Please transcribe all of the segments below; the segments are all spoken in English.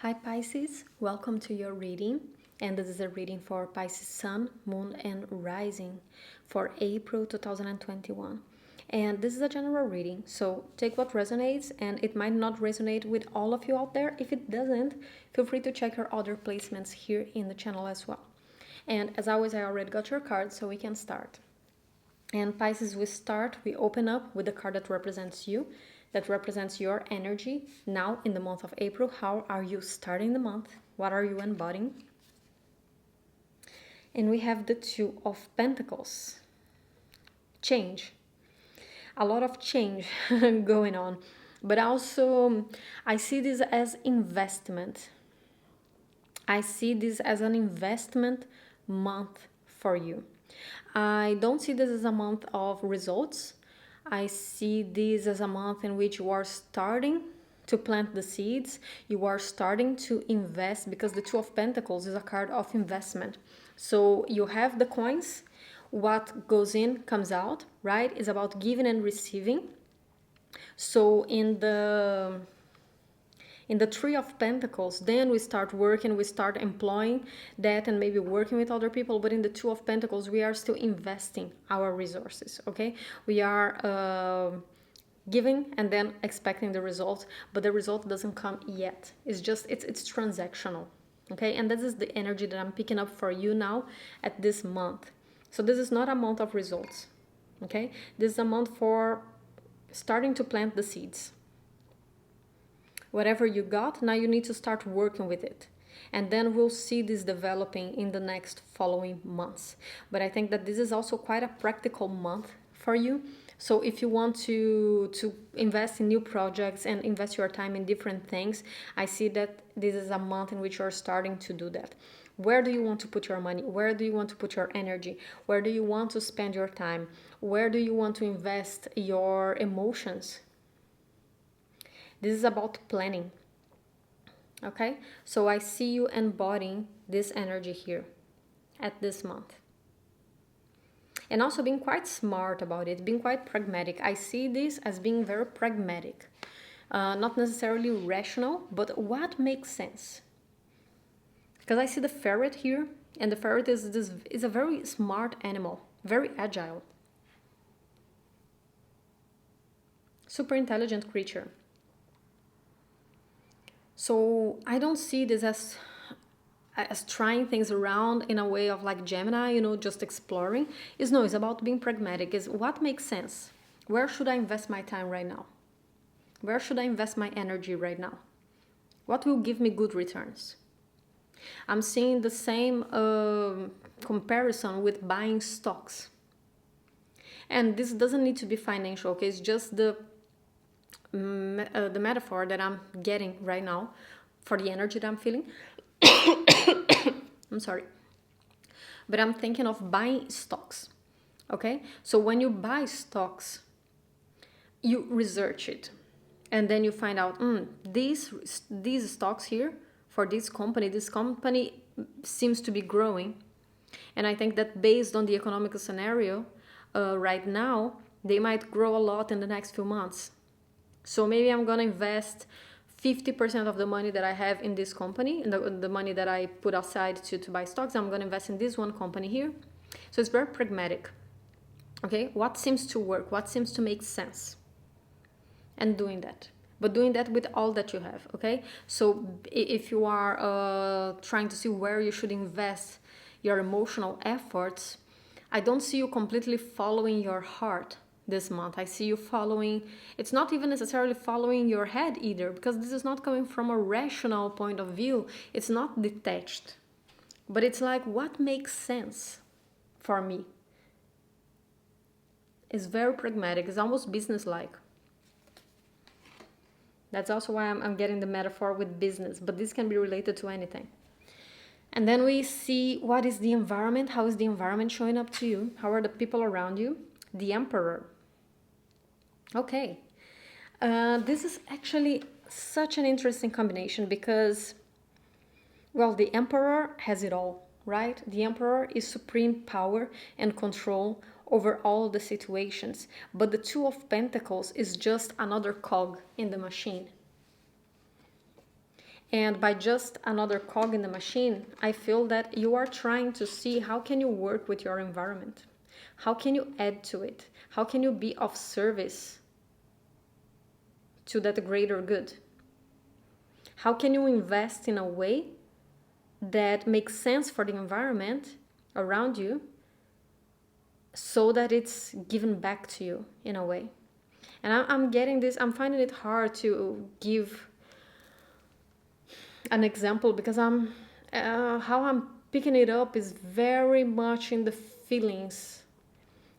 Hi Pisces, welcome to your reading. And this is a reading for Pisces Sun, Moon, and Rising for April 2021. And this is a general reading, so take what resonates, and it might not resonate with all of you out there. If it doesn't, feel free to check your other placements here in the channel as well. And as always, I already got your card, so we can start. And Pisces, we open up with the card that represents you, that represents your energy now in the month of April. How are you starting the month? What are you embodying? And we have the Two of Pentacles. Change. A lot of change going on. But also, I see this as investment. I see this as an investment month for you. I don't see this as a month of results. I see this as a month in which you are starting to plant the seeds. You are starting to invest, because the Two of Pentacles is a card of investment. So you have the coins. What goes in comes out, right? It's about giving and receiving. So in the Three of Pentacles, then we start working, we start employing that and maybe working with other people. But in the Two of Pentacles, we are still investing our resources, okay? We are giving and then expecting the result, but the result doesn't come yet. It's just, it's transactional, okay? And this is the energy that I'm picking up for you now at this month. So this is not a month of results, okay? This is a month for starting to plant the seeds. Whatever you got, now you need to start working with it. And then we'll see this developing in the next following months. But I think that this is also quite a practical month for you. So if you want to invest in new projects and invest your time in different things, I see that this is a month in which you're starting to do that. Where do you want to put your money? Where do you want to put your energy? Where do you want to spend your time? Where do you want to invest your emotions? This is about planning, okay? So I see you embodying this energy here at this month. And also being quite smart about it, being quite pragmatic. I see this as being very pragmatic. Not necessarily rational, but what makes sense? Because I see the ferret here, and the ferret is a very smart animal, very agile. Super intelligent creature. So I don't see this as trying things around in a way of like Gemini, just exploring. It's about being pragmatic. Is what makes sense. Where should I invest my time right now? Where should I invest my energy right now? What will give me good returns? I'm seeing the same comparison with buying stocks. And this doesn't need to be financial, okay? It's just the metaphor that I'm getting right now for the energy that I'm feeling. I'm sorry. But I'm thinking of buying stocks, okay? So when you buy stocks, you research it. And then you find out, these stocks here for this company seems to be growing. And I think that based on the economic scenario right now, they might grow a lot in the next few months. So maybe I'm going to invest 50% of the money that I have in this company, and the money that I put aside to buy stocks, I'm going to invest in this one company here. So it's very pragmatic. Okay, what seems to work? What seems to make sense? And doing that. But doing that with all that you have, okay? So if you are trying to see where you should invest your emotional efforts, I don't see you completely following your heart this month. I see you following, it's not even necessarily following your head either, because this is not coming from a rational point of view. It's not detached, but it's like, what makes sense for me? It's very pragmatic. It's almost business-like. That's also why I'm getting the metaphor with business, but this can be related to anything. And then we see what is the environment. How is the environment showing up to you? How are the people around you? The Emperor. Okay. This is actually such an interesting combination because, well, the Emperor has it all, right? The Emperor is supreme power and control over all the situations. But the Two of Pentacles is just another cog in the machine. And by just another cog in the machine, I feel that you are trying to see how can you work with your environment? How can you add to it? How can you be of service to that greater good? How can you invest in a way that makes sense for the environment around you so that it's given back to you in a way? And I'm getting this, I'm finding it hard to give an example because how I'm picking it up is very much in the feelings.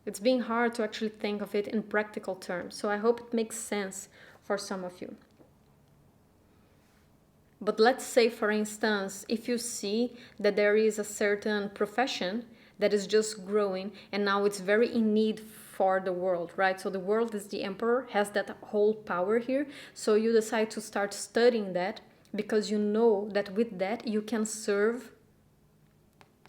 It's being hard to actually think of it in practical terms. So I hope it makes sense for some of you. But let's say, for instance, if you see that there is a certain profession that is just growing and now it's very in need for the world, right? So the world is the emperor, has that whole power here. So you decide to start studying that because you know that with that you can serve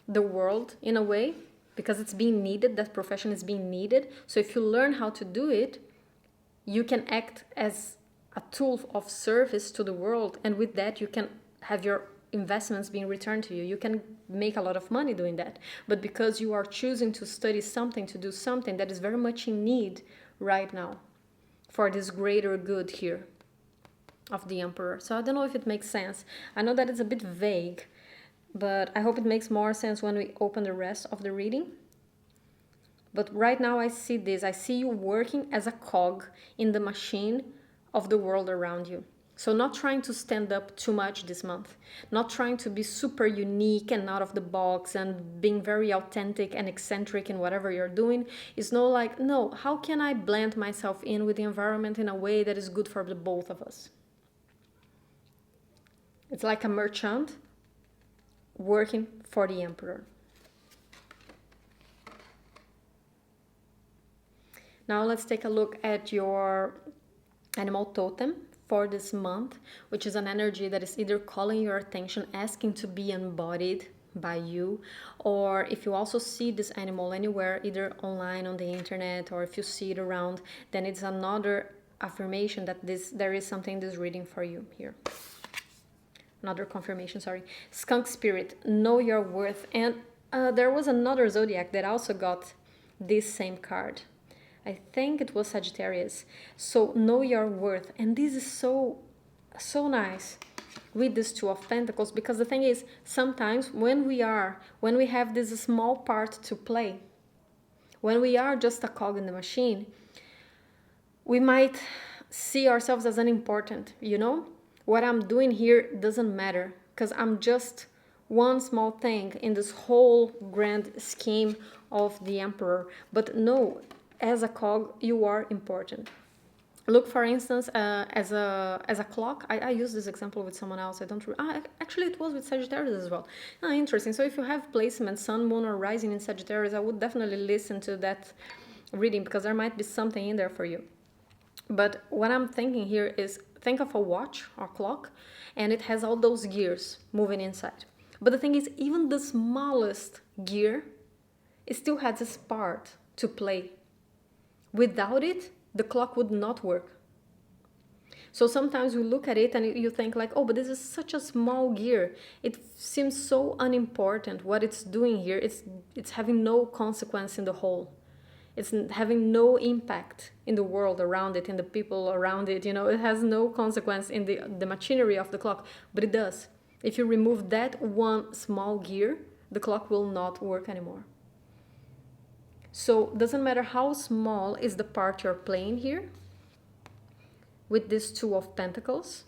the world in a way because it's being needed, that profession is being needed. So if you learn how to do it, you can act as a tool of service to the world, and with that you can have your investments being returned to you. You can make a lot of money doing that, but because you are choosing to study something, to do something that is very much in need right now for this greater good here of the emperor. So I don't know if it makes sense. I know that it's a bit vague, but I hope it makes more sense when we open the rest of the reading. But right now I see this. I see you working as a cog in the machine of the world around you. So not trying to stand up too much this month. Not trying to be super unique and out of the box and being very authentic and eccentric in whatever you're doing. It's no like, no, how can I blend myself in with the environment in a way that is good for the both of us? It's like a merchant working for the emperor. Now let's take a look at your animal totem for this month, which is an energy that is either calling your attention, asking to be embodied by you, or if you also see this animal anywhere, either online on the internet, or if you see it around, then it's another affirmation that there is something in this reading for you here. Another confirmation, sorry. Skunk spirit, know your worth. And there was another zodiac that also got this same card. I think it was Sagittarius. So know your worth. And this is so nice with this Two of Pentacles, because the thing is, sometimes when we have this small part to play, when we are just a cog in the machine, we might see ourselves as unimportant, you know? What I'm doing here doesn't matter because I'm just one small thing in this whole grand scheme of the emperor. But no, as a cog, you are important. Look, for instance, as a clock. I use this example with someone else. Actually, it was with Sagittarius as well. Interesting. So if you have placement, sun, moon, or rising in Sagittarius, I would definitely listen to that reading because there might be something in there for you. But what I'm thinking here is, think of a watch or clock, and it has all those gears moving inside. But the thing is, even the smallest gear, it still has its part to play. Without it, the clock would not work. So sometimes we look at it and you think like, oh, but this is such a small gear. It seems so unimportant what it's doing here. It's having no consequence in the whole. It's having no impact in the world around it, in the people around it. You know, it has no consequence in the machinery of the clock, but it does. If you remove that one small gear, the clock will not work anymore. So it doesn't matter how small is the part you're playing here with this Two of Pentacles.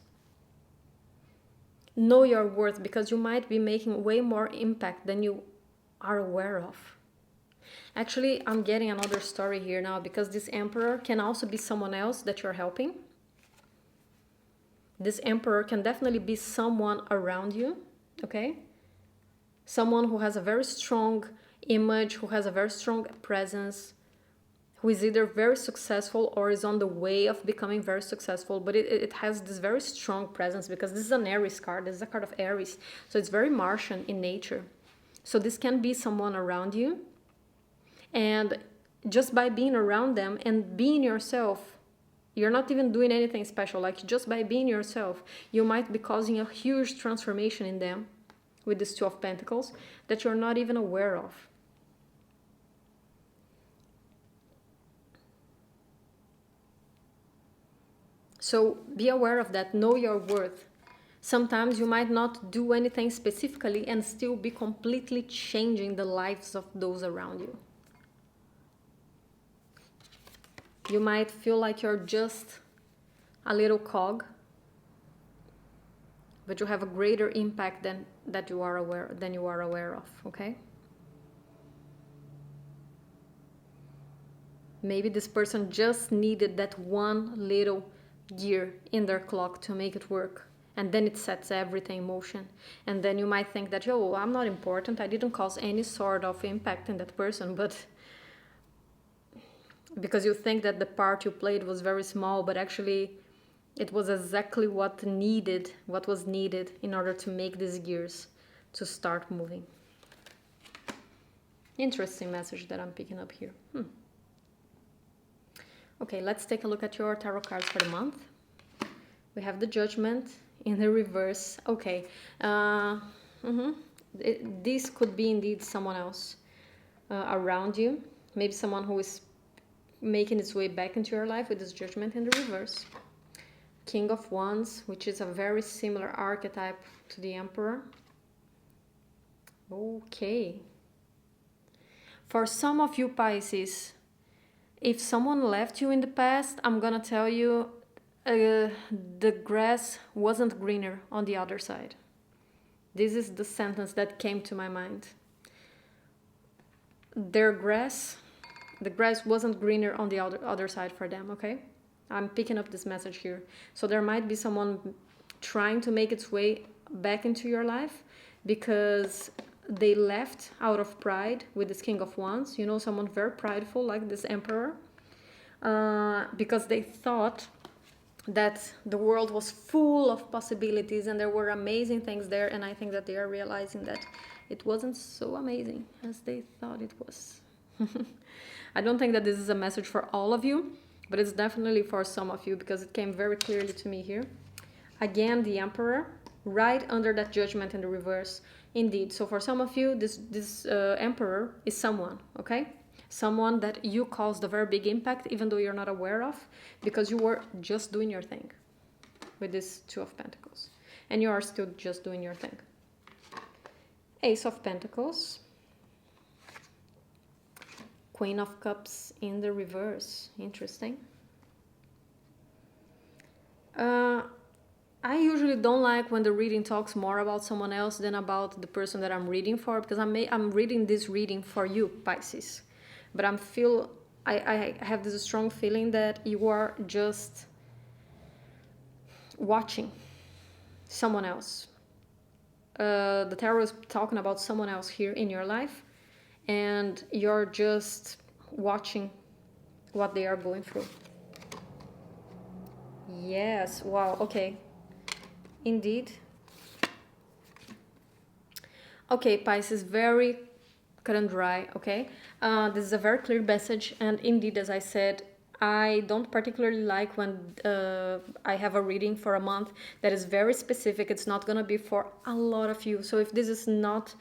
Know your worth, because you might be making way more impact than you are aware of. Actually, I'm getting another story here now, because this emperor can also be someone else that you're helping. This emperor can definitely be someone around you, okay? Someone who has a very strong image, who has a very strong presence, who is either very successful or is on the way of becoming very successful, but it has this very strong presence, because this is an Aries card. This is a card of Aries, so it's very Martian in nature. So this can be someone around you, and just by being around them and being yourself, You're not even doing anything special. Like, just by being yourself, you might be causing a huge transformation in them with this Two of Pentacles that you're not even aware of. So be aware of that. Know your worth. Sometimes you might not do anything specifically and still be completely changing the lives of those around you. You might feel like you're just a little cog, but you have a greater impact than you are aware of, okay? Maybe this person just needed that one little gear in their clock to make it work, and then it sets everything in motion. And then you might think that, oh, I'm not important, I didn't cause any sort of impact in that person, but because you think that the part you played was very small, but actually it was exactly what was needed in order to make these gears to start moving. Interesting message that I'm picking up here. Okay, let's take a look at your tarot cards for the month. We have the Judgment in the reverse. Okay, this could be indeed someone else around you. Maybe someone who is making its way back into your life with this Judgment in the reverse. King of Wands, which is a very similar archetype to the Emperor. Okay. For some of you Pisces, if someone left you in the past, I'm gonna tell you the grass wasn't greener on the other side. This is the sentence that came to my mind. The grass wasn't greener on the other side for them, okay? I'm picking up this message here. So there might be someone trying to make its way back into your life because they left out of pride with this King of Wands. You know, someone very prideful like this Emperor. Because they thought that the world was full of possibilities and there were amazing things there. And I think that they are realizing that it wasn't so amazing as they thought it was. I don't think that this is a message for all of you, but it's definitely for some of you because it came very clearly to me here. Again, the Emperor, right under that Judgment in the reverse. Indeed. So for some of you, this Emperor is someone, okay? Someone that you caused a very big impact, even though you're not aware of, because you were just doing your thing with this Two of Pentacles. And you are still just doing your thing. Ace of Pentacles. Queen of Cups in the reverse. Interesting. I usually don't like when the reading talks more about someone else than about the person that I'm reading for, because I'm reading this reading for you, Pisces. But I have this strong feeling that you are just watching someone else. The tarot is talking about someone else here in your life, and you're just watching what they are going through. Yes, wow, okay. Indeed. Okay, Pisces, very cut and dry, okay? This is a very clear message, and indeed, as I said, I don't particularly like when I have a reading for a month that is very specific. It's not gonna be for a lot of you. So if this is not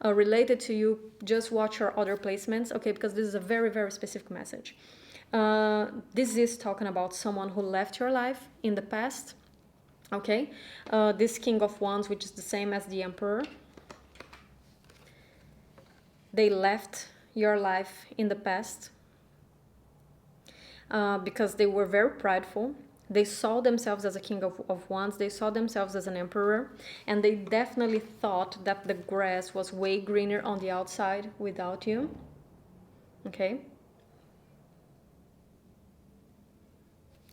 related to you, just watch your other placements, okay? Because this is a very, very specific message. This is talking about someone who left your life in the past, okay? This King of Wands, which is the same as the Emperor. They left your life in the past because they were very prideful. They saw themselves as a King of Wands. They saw themselves as an Emperor. And they definitely thought that the grass was way greener on the outside without you. Okay?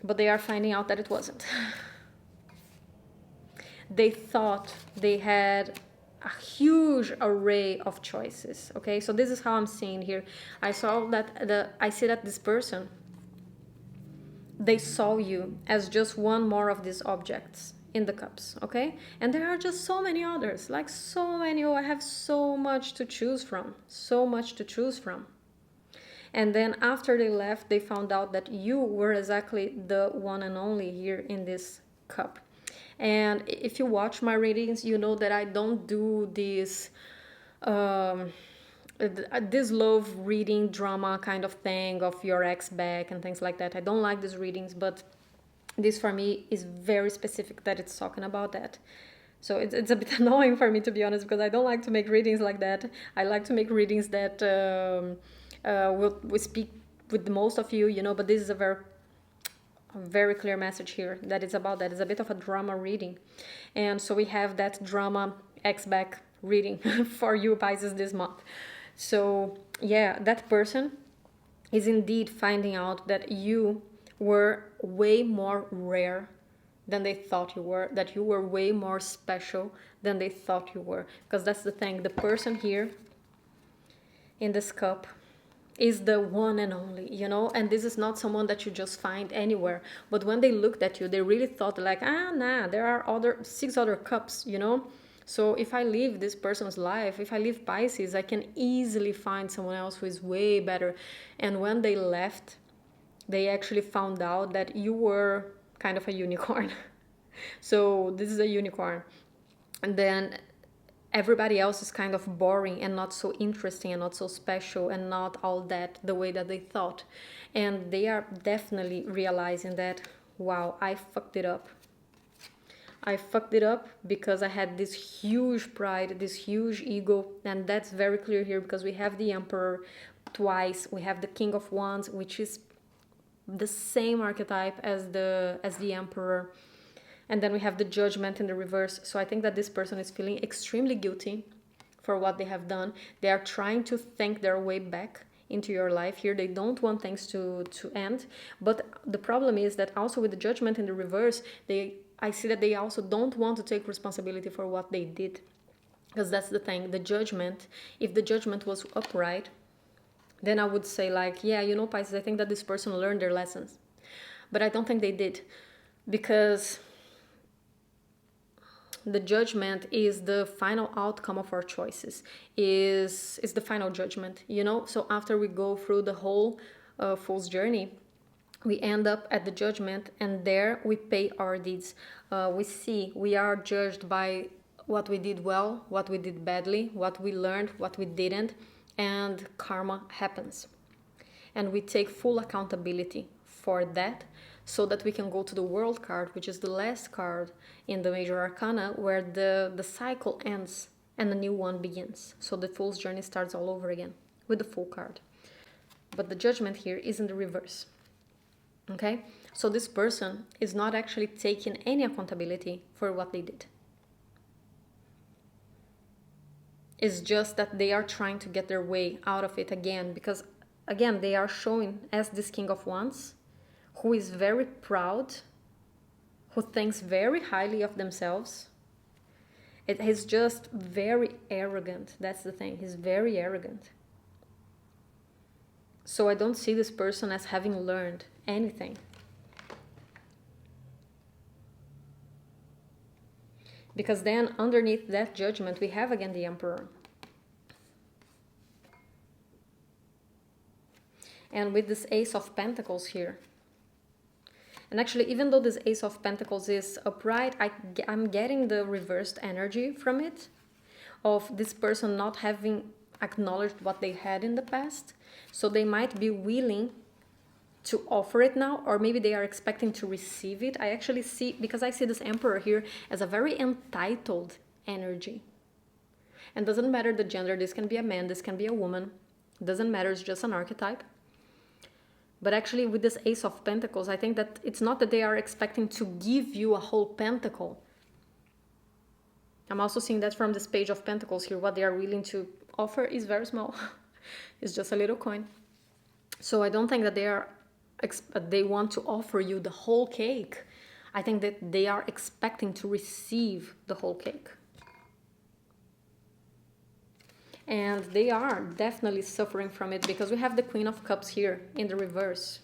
But they are finding out that it wasn't. They thought they had a huge array of choices. Okay, so this is how I'm seeing here. I see that this person, they saw you as just one more of these objects in the cups, okay? And there are just so many others, like so many. Oh, I have so much to choose from, so much to choose from. And then after they left, they found out that you were exactly the one and only here in this cup. And if you watch my readings, you know that I don't do um, this love reading drama kind of thing of your ex back and things like that. I don't like these readings, but this for me is very specific that it's talking about that. So it's a bit annoying for me, to be honest, because I don't like to make readings like that. I like to make readings that will speak with the most of you, you know, but this is a very clear message here that it's about that. It's a bit of a drama reading. And so we have that drama X-back reading for you Pisces this month. So yeah, that person is indeed finding out that you were way more rare than they thought you were, that you were way more special than they thought you were. Because that's the thing, the person here in this cup is the one and only, you know, and this is not someone that you just find anywhere. But when they looked at you, they really thought like, nah, there are 6 other cups, you know. So if I live this person's life, if I live Pisces, I can easily find someone else who is way better. And when they left, they actually found out that you were kind of a unicorn. So this is a unicorn. And then everybody else is kind of boring and not so interesting and not so special and not all that the way that they thought. And they are definitely realizing that, wow, I fucked it up. I fucked it up because I had this huge pride, this huge ego, and that's very clear here because we have the Emperor twice, we have the King of Wands, which is the same archetype as the Emperor, and then we have the Judgment in the reverse. So I think that this person is feeling extremely guilty for what they have done. They are trying to think their way back into your life here. They don't want things to end, but the problem is that also with the Judgment in the reverse, I see that they also don't want to take responsibility for what they did. Because that's the thing, the Judgment, if the Judgment was upright, then I would say like, yeah, you know, Pisces, I think that this person learned their lessons. But I don't think they did, because the Judgment is the final outcome of our choices, is the final judgment, you know. So after we go through the whole Fool's journey, we end up at the Judgment, and there we pay our deeds. We are judged by what we did well, what we did badly, what we learned, what we didn't, and karma happens. And we take full accountability for that, so that we can go to the World card, which is the last card in the major arcana, where the cycle ends and a new one begins. So the Fool's journey starts all over again with the Fool card. But the Judgment here is in the reverse. Okay, so this person is not actually taking any accountability for what they did. It's just that they are trying to get their way out of it again, because again, they are showing as this King of Wands, who is very proud, who thinks very highly of themselves. It is just very arrogant. That's the thing, he's very arrogant. So I don't see this person as having learned anything. Because then underneath that Judgment, we have again the Emperor. And with this Ace of Pentacles here. And actually, even though this Ace of Pentacles is upright, I'm getting the reversed energy from it, of this person not having acknowledged what they had in the past. So they might be willing to offer it now, or maybe they are expecting to receive it. I actually see, because I see this Emperor here as a very entitled energy. And doesn't matter the gender, this can be a man, this can be a woman. Doesn't matter, it's just an archetype. But actually with this Ace of Pentacles, I think that it's not that they are expecting to give you a whole pentacle. I'm also seeing that from this Page of Pentacles here, what they are willing to offer is very small. It's just a little coin. So I don't think that they want to offer you the whole cake. I think that they are expecting to receive the whole cake. And they are definitely suffering from it, because we have the Queen of Cups here in the reverse.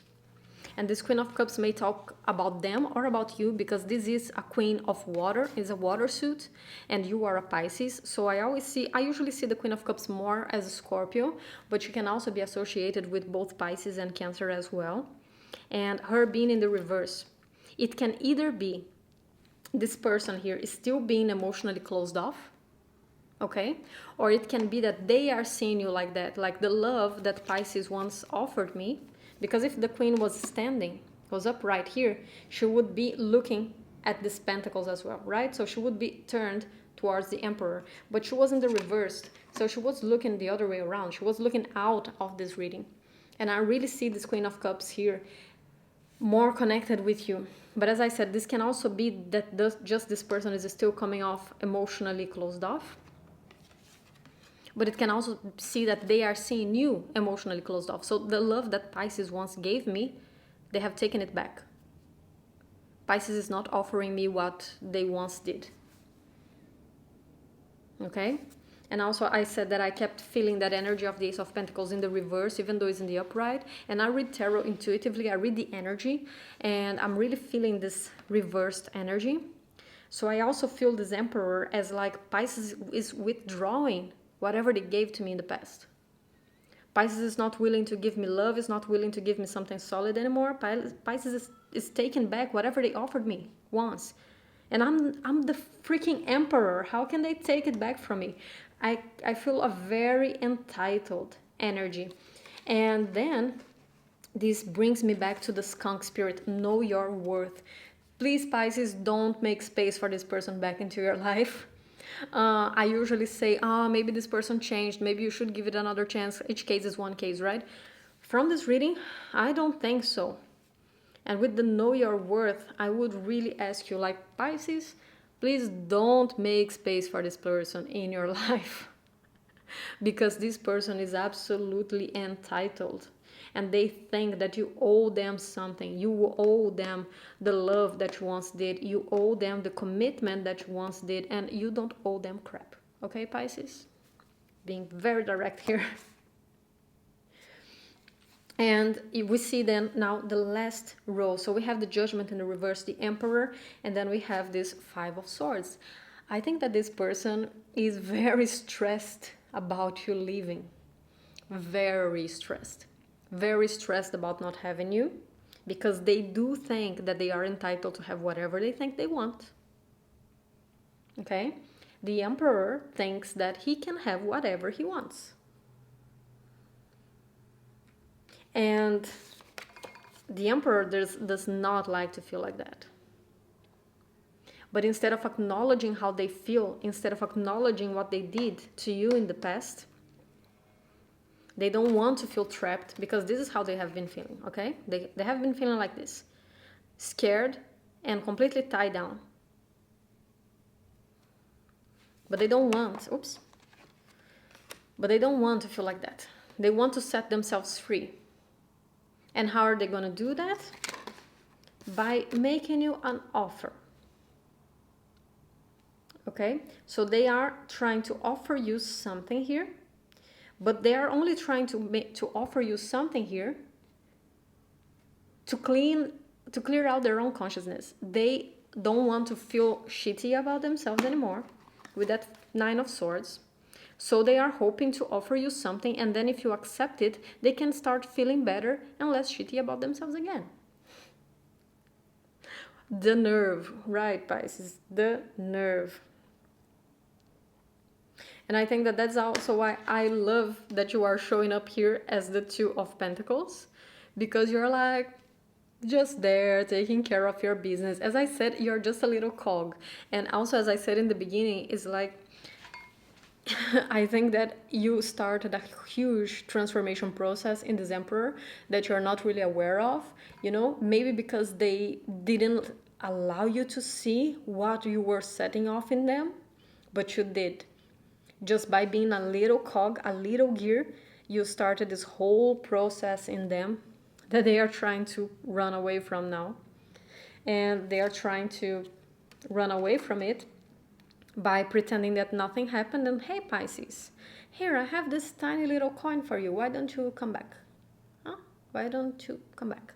And this Queen of Cups may talk about them or about you, because this is a Queen of Water, is a water suit, and you are a Pisces. So I usually see the Queen of Cups more as a Scorpio, but she can also be associated with both Pisces and Cancer as well. And her being in the reverse, it can either be this person here is still being emotionally closed off, okay? Or it can be that they are seeing you like that, like the love that Pisces once offered me. Because if the Queen was standing, was upright here, she would be looking at these pentacles as well, right? So she would be turned towards the Emperor, but she wasn't the reversed. So she was looking the other way around. She was looking out of this reading. And I really see this Queen of Cups here more connected with you. But as I said, this can also be that just this person is still coming off emotionally closed off. But it can also see that they are seeing you emotionally closed off. So the love that Pisces once gave me, they have taken it back. Pisces is not offering me what they once did. Okay? And also I said that I kept feeling that energy of the Ace of Pentacles in the reverse, even though it's in the upright. And I read tarot intuitively, I read the energy, and I'm really feeling this reversed energy. So I also feel this Emperor as like Pisces is withdrawing whatever they gave to me in the past. Pisces is not willing to give me love, is not willing to give me something solid anymore. Pisces is taking back whatever they offered me once. And I'm the freaking Emperor. How can they take it back from me? I feel a very entitled energy. And then this brings me back to the Skunk spirit. Know your worth. Please, Pisces, don't make space for this person back into your life. I usually say, maybe this person changed. Maybe you should give it another chance. Each case is one case, right? From this reading, I don't think so. And with the know your worth, I would really ask you, like, Pisces, please don't make space for this person in your life. Because this person is absolutely entitled. And they think that you owe them something. You owe them the love that you once did. You owe them the commitment that you once did. And you don't owe them crap. Okay, Pisces? Being very direct here. And we see then now the last row. So we have the Judgment in the reverse, the Emperor, and then we have this Five of Swords. I think that this person is very stressed about you leaving. Very stressed. Very stressed about not having you, because they do think that they are entitled to have whatever they think they want. Okay? The Emperor thinks that he can have whatever he wants. And the Emperor does not like to feel like that. But instead of acknowledging how they feel, instead of acknowledging what they did to you in the past, they don't want to feel trapped, because this is how they have been feeling, okay? They have been feeling like this. Scared and completely tied down. But they don't want, But they don't want to feel like that. They want to set themselves free. And how are they going to do that? By making you an offer. Okay? So they are trying to offer you something here, but they are only trying to offer you something here to clear out their own consciousness. They don't want to feel shitty about themselves anymore with that Nine of Swords. So they are hoping to offer you something, and then if you accept it, they can start feeling better and less shitty about themselves again. The nerve, right, Pisces? The nerve. And I think that that's also why I love that you are showing up here as the Two of Pentacles, because you're like just there taking care of your business. As I said, you're just a little cog. And also, as I said in the beginning, is like I think that you started a huge transformation process in this Emperor that you're not really aware of, maybe because they didn't allow you to see what you were setting off in them, but you did. Just by being a little cog, a little gear, you started this whole process in them that they are trying to run away from now. And they are trying to run away from it by pretending that nothing happened. And hey, Pisces, here, I have this tiny little coin for you. Why don't you come back? Why don't you come back?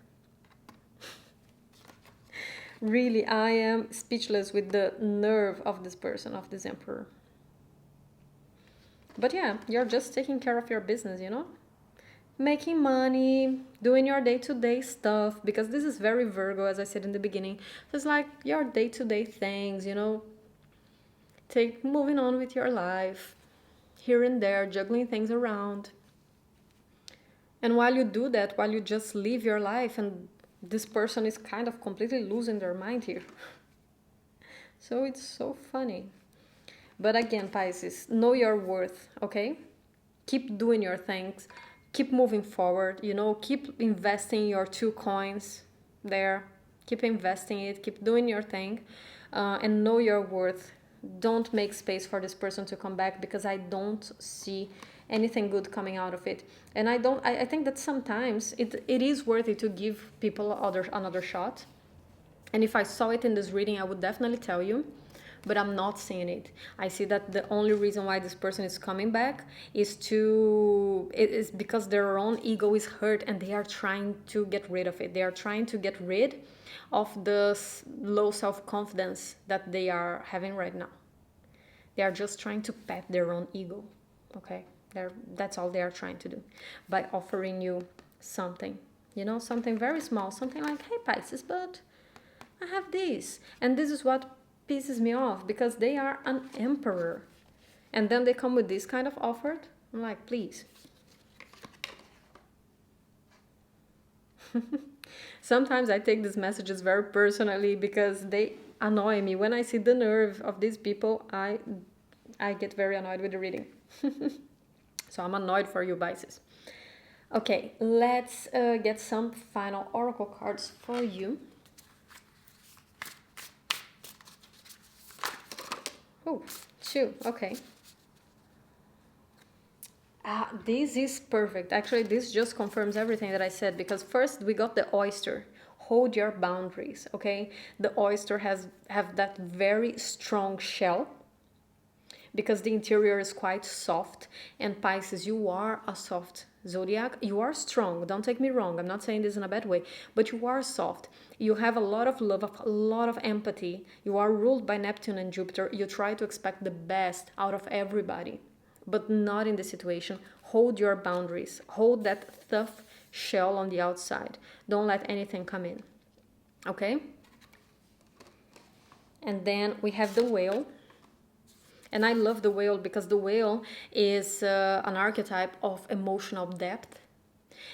Really, I am speechless with the nerve of this person, of this emperor. But yeah, you're just taking care of your business, you know? Making money, doing your day-to-day stuff, because this is very Virgo, as I said in the beginning. So it's like your day-to-day things, you know, take moving on with your life, here and there, juggling things around. And while you do that, while you just live your life, and this person is kind of completely losing their mind here. So it's so funny. But again, Pisces, know your worth, okay? Keep doing your things, keep moving forward, you know, keep investing your 2 coins there, keep investing it, keep doing your thing, and know your worth. Don't make space for this person to come back, because I don't see anything good coming out of it. And I think that sometimes it is worthy to give people another shot. And if I saw it in this reading, I would definitely tell you, but I'm not seeing it. I see that the only reason why this person is coming back is because their own ego is hurt, and they are trying to get rid of it. They are trying to get rid of the low self-confidence that they are having right now. They are just trying to pet their own ego, okay? That's all they are trying to do by offering you something, you know, something very small, something like, hey, Pisces, but I have this. And this is what pisses me off, because they are an emperor. And then they come with this kind of offer. I'm like, please. Sometimes I take these messages very personally, because they annoy me. When I see the nerve of these people, I get very annoyed with the reading. So I'm annoyed for you, Pisces. Okay, let's get some final oracle cards for you. Oh, 2, okay. This is perfect. Actually, this just confirms everything that I said, because first we got the oyster. Hold your boundaries, okay? The oyster have that very strong shell, because the interior is quite soft. And Pisces, you are a soft zodiac. You are strong, don't take me wrong, I'm not saying this in a bad way, but you are soft. You have a lot of love, a lot of empathy. You are ruled by Neptune and Jupiter. You try to expect the best out of everybody, but not in this situation. Hold your boundaries. Hold that tough shell on the outside. Don't let anything come in, okay? And then we have the whale. And I love the whale, because the whale is an archetype of emotional depth,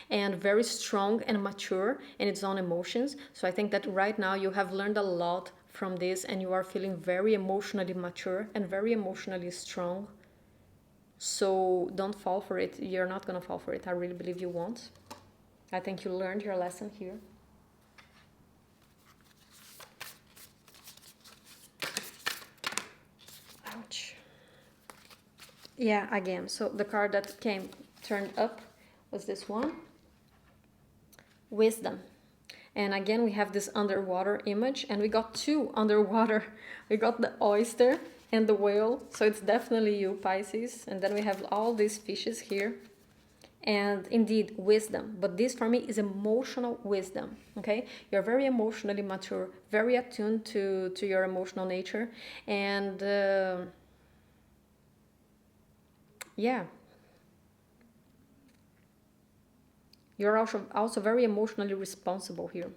and very strong and mature in its own emotions. So I think that right now you have learned a lot from this, and you are feeling very emotionally mature and very emotionally strong. So don't fall for it. You're not going to fall for it. I really believe you won't. I think you learned your lesson here. Ouch. Yeah, again, so the card that came turned up was this one. Wisdom. And again, we have this underwater image, and we got 2 underwater. We got the oyster and the whale. So it's definitely you, Pisces. And then we have all these fishes here. And indeed, wisdom. But this for me is emotional wisdom, okay? You're very emotionally mature, very attuned to your emotional nature. And yeah, you're also very emotionally responsible here.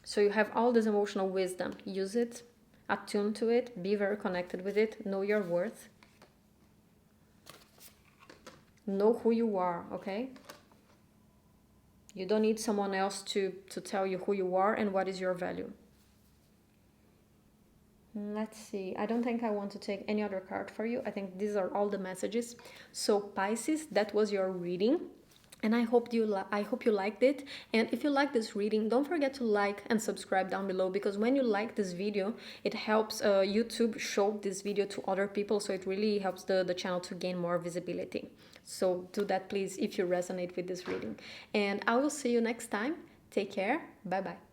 So you have all this emotional wisdom. Use it, attune to it, be very connected with it, know your worth. Know who you are, okay? You don't need someone else to tell you who you are and what is your value. Let's see. I don't think I want to take any other card for you. I think these are all the messages. So Pisces, that was your reading. And I hope you liked it. And if you like this reading, don't forget to like and subscribe down below, because when you like this video, it helps YouTube show this video to other people. So it really helps the channel to gain more visibility. So do that, please, if you resonate with this reading. And I will see you next time. Take care. Bye-bye.